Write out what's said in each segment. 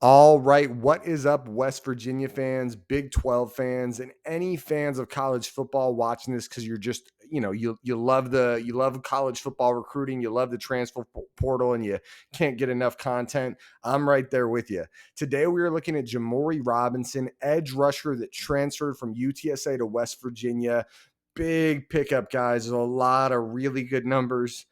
All right, what is up, West Virginia fans, Big 12 fans, and any fans of college football watching this because you're just, you love college football recruiting, you love the transfer portal, and you can't get enough content. I'm right there with you. Today we are looking at Jimmori Robinson, edge rusher that transferred from UTSA to West Virginia. Big pickup, guys. There's a lot of really good numbers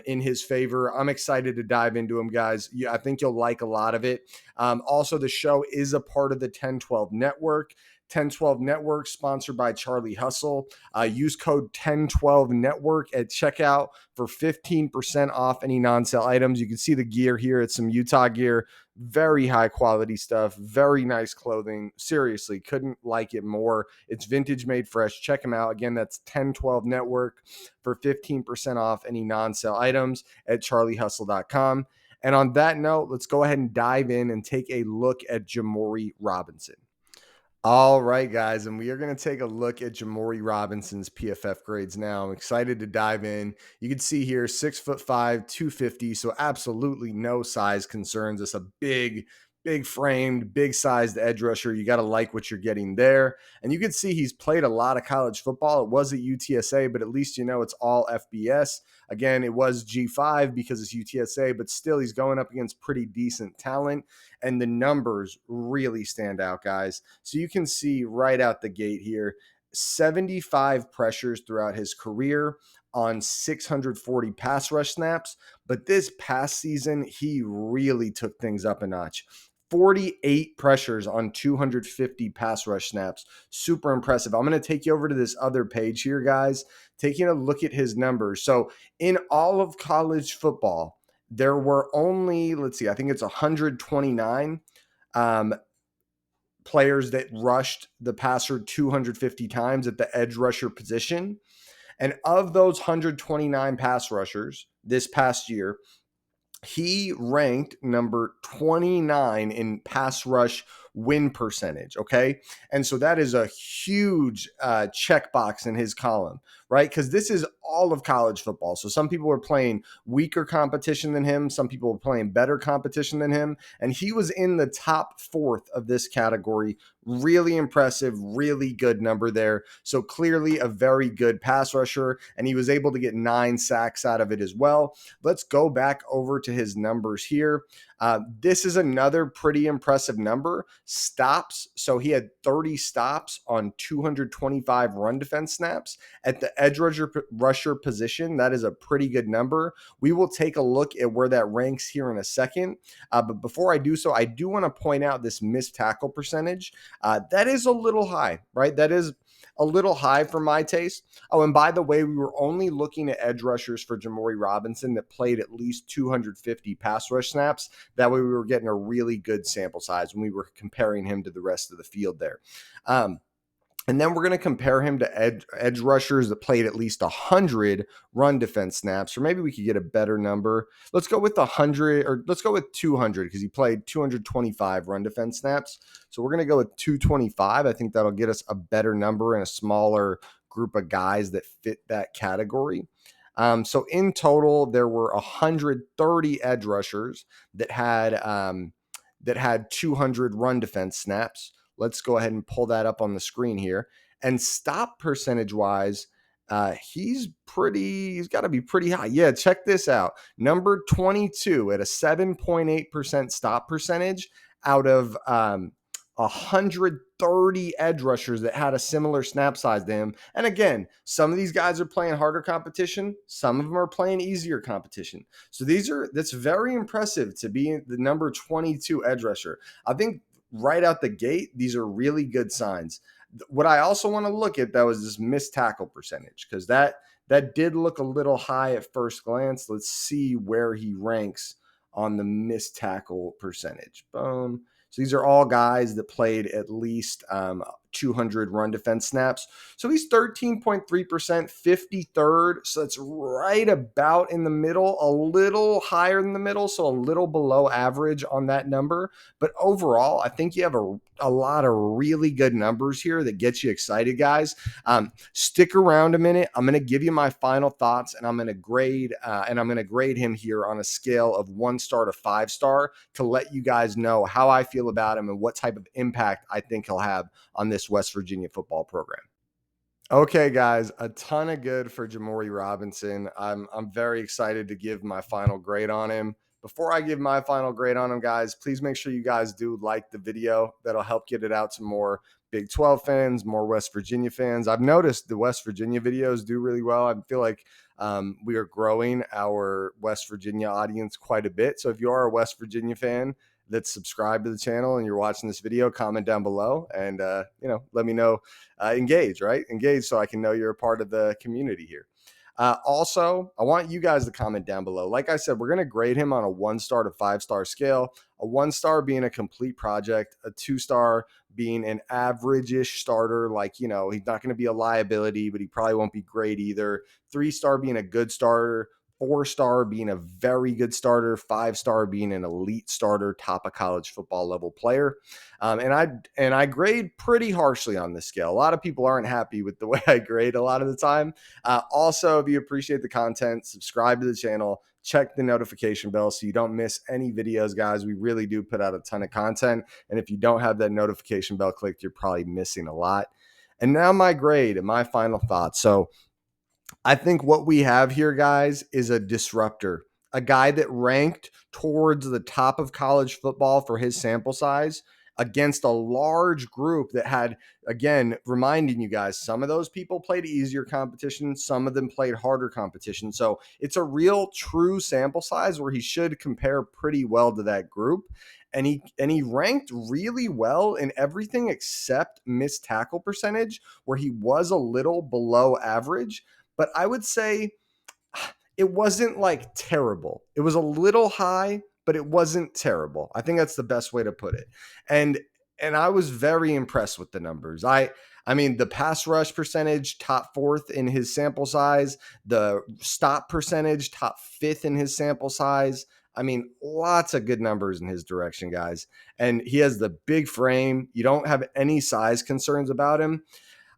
in his favor. I'm excited to dive into him, guys. Yeah, I think you'll like a lot of it. Also, the show is a part of the 1012 network. 1012 Network, sponsored by Charlie Hustle. Use code 1012 Network at checkout for 15% off any non-sale items. You can see the gear here. It's some Utah gear. Very high quality stuff. Very nice clothing. Seriously, couldn't like it more. It's vintage made fresh. Check them out. Again, that's 1012 Network for 15% off any non-sale items at charliehustle.com. And on that note, let's go ahead and dive in and take a look at Jimmori Robinson. All right, guys, and we are going to take a look at Jimmori Robinson's PFF grades now. I'm excited to dive in. You can see here 6'5", 250, so absolutely no size concerns. It's a big framed, big sized edge rusher. You got to like what you're getting there. And you can see he's played a lot of college football. It was at UTSA, but at least you know it's all FBS. Again, it was G5 because it's UTSA, but still he's going up against pretty decent talent. And the numbers really stand out, guys. So you can see right out the gate here, 75 pressures throughout his career on 640 pass rush snaps. But this past season, he really took things up a notch. 48 pressures on 250 pass rush snaps. Super impressive. I'm going to take you over to this other page here, guys, taking a look at his numbers. So in all of college football, there were only, let's see, I think it's 129 players that rushed the passer 250 times at the edge rusher position. And of those 129 pass rushers this past year, he ranked number 29 in pass rush win percentage. Okay. And so that is a huge checkbox in his column, right? Because this is all of college football. So some people are playing weaker competition than him. Some people are playing better competition than him. And he was in the top fourth of this category. Really impressive, really good number there. So clearly a very good pass rusher. And he was able to get 9 sacks out of it as well. Let's go back over to his numbers here. This is another pretty impressive number. Stops. So he had 30 stops on 225 run defense snaps at the edge rusher position. That is a pretty good number. We will take a look at where that ranks here in a second. But before I do so, I do want to point out this missed tackle percentage. That is a little high, right? That is a little high for my taste. Oh, and by the way, we were only looking at edge rushers for Jimmori Robinson that played at least 250 pass rush snaps. That way we were getting a really good sample size when we were comparing him to the rest of the field there. And then we're going to compare him to edge rushers that played at least 100 run defense snaps, or maybe we could get a better number. Let's go with 100, or let's go with 200 because he played 225 run defense snaps. So we're going to go with 225. I think that'll get us a better number and a smaller group of guys that fit that category. So in total, there were 130 edge rushers that had 200 run defense snaps. Let's go ahead and pull that up on the screen here. And stop percentage wise, he's got to be pretty high. Yeah, check this out. Number 22 at a 7.8% stop percentage out of 130 edge rushers that had a similar snap size to him. And again, some of these guys are playing harder competition. Some of them are playing easier competition. So that's very impressive to be the number 22 edge rusher. I think right out the gate, these are really good signs. What I also want to look at, though, is this missed tackle percentage, because that did look a little high at first glance. Let's see where he ranks on the missed tackle percentage. Boom. So these are all guys that played at least 200 run defense snaps. So he's 13.3%, 53rd. So it's right about in the middle, a little higher than the middle, so a little below average on that number. But overall, I think you have a lot of really good numbers here that get you excited, guys. Stick around a minute. I'm going to give you my final thoughts, and I'm going to grade him here on a scale of 1 star to 5 star to let you guys know how I feel about him and what type of impact I think he'll have on this West Virginia football program. Okay, guys, a ton of good for Jimmori Robinson. I'm very excited to give my final grade on him. Before I give my final grade on him, guys, please make sure you guys do like the video. That'll help get it out to more Big 12 fans, more West Virginia fans. I've noticed the West Virginia videos do really well. I feel like we are growing our West Virginia audience quite a bit. So if you are a West Virginia fan that's subscribed to the channel and you're watching this video, comment down below and let me know. Engage so I can know you're a part of the community here. Also, I want you guys to comment down below. Like I said, we're going to grade him on a 1 star to 5 star scale. A 1 star being a complete project, a 2 star being an average-ish starter. Like, he's not going to be a liability, but he probably won't be great either. 3 star being a good starter. 4 star being a very good starter, 5 star being an elite starter, top of college football level player. And I grade pretty harshly on this scale. A lot of people aren't happy with the way I grade a lot of the time. Also, if you appreciate the content, subscribe to the channel, check the notification bell so you don't miss any videos, guys. We really do put out a ton of content. And if you don't have that notification bell clicked, you're probably missing a lot. And now my grade and my final thoughts. So I think what we have here, guys, is a disruptor, a guy that ranked towards the top of college football for his sample size against a large group that had, again, reminding you guys, some of those people played easier competition, some of them played harder competition. So it's a real true sample size where he should compare pretty well to that group. And he ranked really well in everything except missed tackle percentage, where he was a little below average. But I would say it wasn't like terrible. It was a little high, but it wasn't terrible. I think that's the best way to put it. And I was very impressed with the numbers. I mean, the pass rush percentage, top 4th in his sample size, the stop percentage, top 5th in his sample size. I mean, lots of good numbers in his direction, guys. And he has the big frame. You don't have any size concerns about him.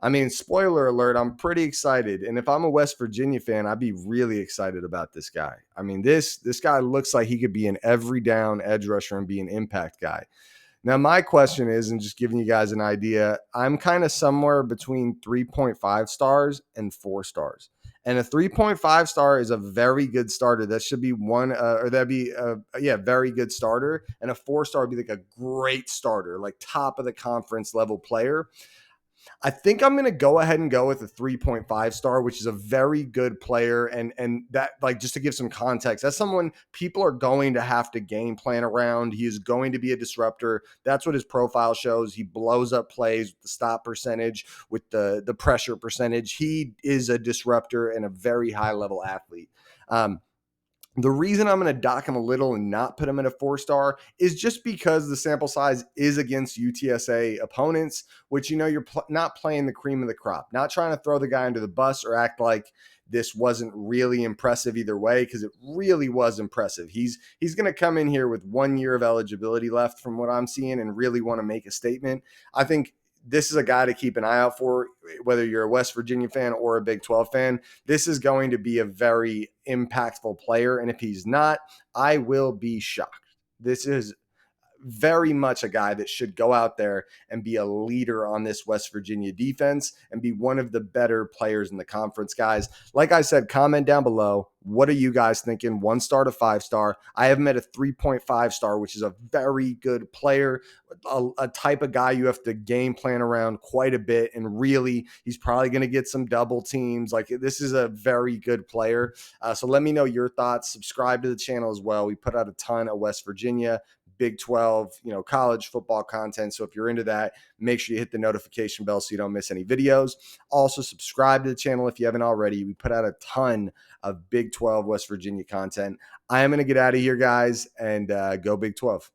I mean, spoiler alert, I'm pretty excited. And if I'm a West Virginia fan, I'd be really excited about this guy. I mean, this guy looks like he could be an every down edge rusher and be an impact guy. Now, my question is, and just giving you guys an idea, I'm kind of somewhere between 3.5 stars and 4 stars. And a 3.5 star is a very good starter. That should be very good starter. And a 4 star would be like a great starter, like top of the conference level player. I think I'm going to go ahead and go with a 3.5 star, which is a very good player. And that, like, just to give some context, that's someone people are going to have to game plan around. He is going to be a disruptor. That's what his profile shows. He blows up plays with the stop percentage, with the pressure percentage. He is a disruptor and a very high level athlete. The reason I'm going to dock him a little and not put him in a 4 star is just because the sample size is against UTSA opponents, which, you're not playing the cream of the crop, not trying to throw the guy under the bus or act like this wasn't really impressive either way, because it really was impressive. He's going to come in here with 1 year of eligibility left from what I'm seeing and really want to make a statement. I think this is a guy to keep an eye out for, whether you're a West Virginia fan or a Big 12 fan. This is going to be a very impactful player. And if he's not, I will be shocked. This is very much a guy that should go out there and be a leader on this West Virginia defense and be one of the better players in the conference, guys. Like I said, comment down below. What are you guys thinking? 1 star to 5 star. I have him at a 3.5 star, which is a very good player, a type of guy you have to game plan around quite a bit. And really, he's probably going to get some double teams. Like, this is a very good player. So let me know your thoughts. Subscribe to the channel as well. We put out a ton of West Virginia, Big 12, college football content. So if you're into that, make sure you hit the notification bell so you don't miss any videos. Also, subscribe to the channel if you haven't already. We put out a ton of Big 12 West Virginia content. I am going to get out of here, guys, and go Big 12.